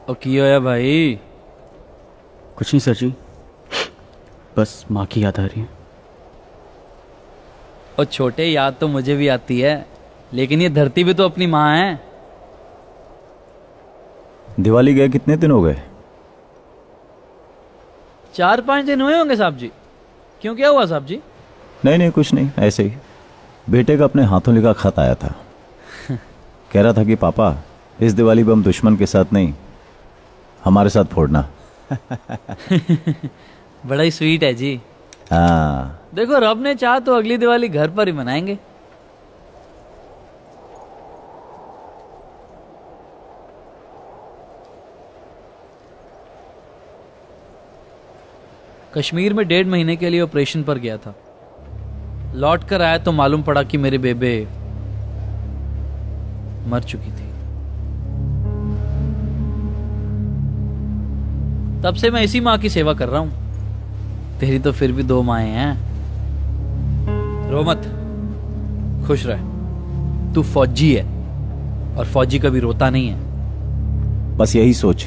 ओ की होया भाई? कुछ नहीं सर जी, बस माँ की याद आ रही है। ओ छोटे, याद तो मुझे भी आती है, लेकिन ये धरती भी तो अपनी माँ है। दिवाली गए कितने दिन हो गए? 4-5 दिन हुए होंगे साहब जी। क्यों, क्या हुआ साहब जी? नहीं नहीं, कुछ नहीं, ऐसे ही। बेटे का अपने हाथों लिखा खत आया था। कह रहा था कि पापा, इस दिवाली बम दुश्मन के साथ नहीं, हमारे साथ फोड़ना। बड़ा ही स्वीट है जी। हाँ। देखो, रब ने चाहा तो अगली दिवाली घर पर ही मनाएंगे। कश्मीर में 1.5 महीने के लिए ऑपरेशन पर गया था। लौट कर आया तो मालूम पड़ा कि मेरे बेबे मर चुकी थी। तब से मैं इसी माँ की सेवा कर रहा हूं। तेरी तो फिर भी 2 माएं हैं। रो मत, खुश रह। तू फौजी है और फौजी कभी रोता नहीं है। बस यही सोच,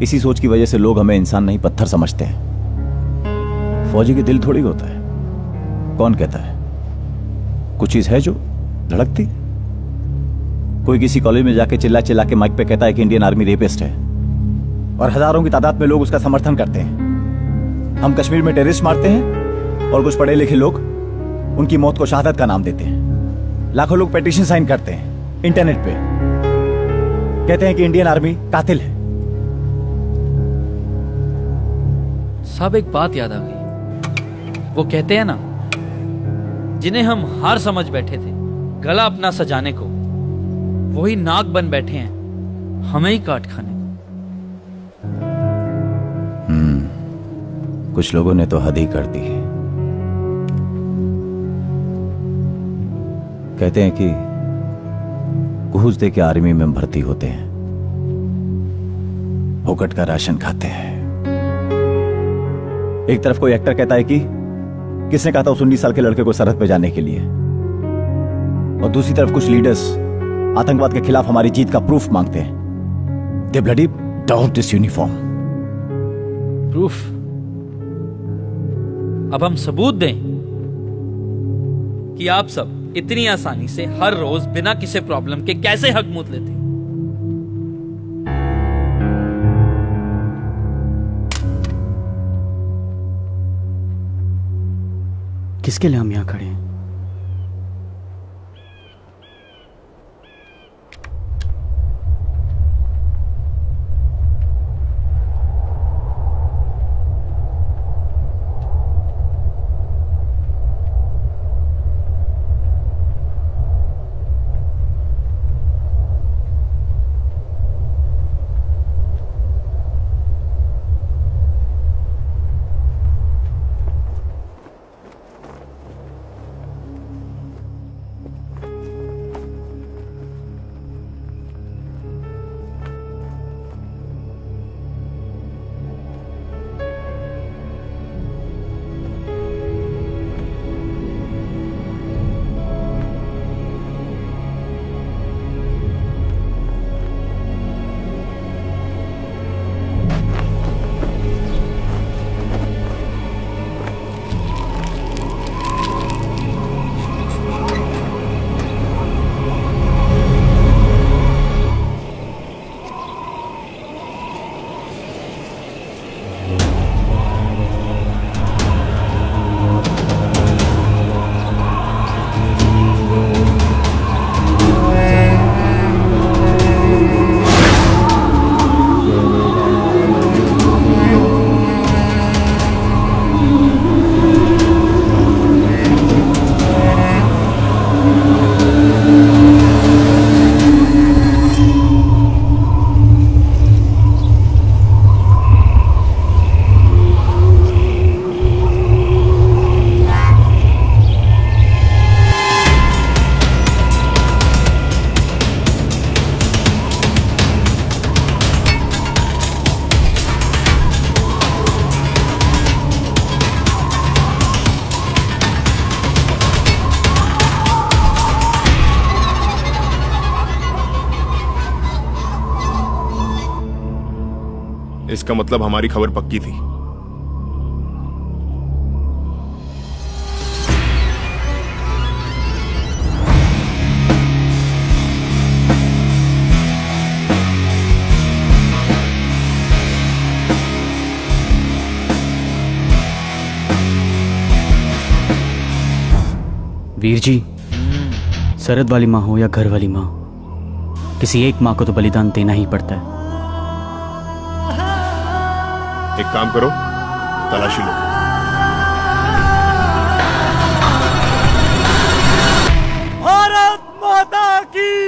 इसी सोच की वजह से लोग हमें इंसान नहीं पत्थर समझते हैं। फौजी के दिल थोड़ी होता है। कौन कहता है? कुछ चीज है जो धड़कती। कोई किसी कॉलेज में जाके चिल्ला चिल्ला के माइक पे कहता है कि इंडियन आर्मी रेपिस्ट है, और हजारों की तादाद में लोग उसका समर्थन करते हैं। हम कश्मीर में टेररिस्ट मारते हैं और कुछ पढ़े लिखे लोग उनकी मौत को शहादत का नाम देते हैं। लाखों लोग पेटिशन साइन करते हैं इंटरनेट पे, कहते हैं कि इंडियन आर्मी कातिल है। सब एक बात याद आ गई। वो कहते हैं ना, जिन्हें हम हार समझ बैठे थे गला अपना सजाने को, वही नाक बन बैठे हैं हमें ही काट खाने को। कुछ लोगों ने तो हद ही कर दी। कहते हैं कि घूस दे के आर्मी में भर्ती होते हैं, फोकट का राशन खाते हैं। एक तरफ कोई एक्टर कहता है कि किसने कहा था उस 19 साल के लड़के को सरहद पे जाने के लिए, और दूसरी तरफ कुछ लीडर्स आतंकवाद के खिलाफ हमारी जीत का प्रूफ मांगते हैं। They bloody down this uniform. Proof? अब हम सबूत दें कि आप सब इतनी आसानी से हर रोज बिना किसी प्रॉब्लम के कैसे हक मूत लेते? किसके लिए हम यहाँ खड़े हैं? इसका मतलब हमारी खबर पक्की थी। वीर जी, सरहद वाली माँ हो या घर वाली माँ, किसी एक माँ को तो बलिदान देना ही पड़ता है। एक काम करो, तलाशी लो। भारत माता की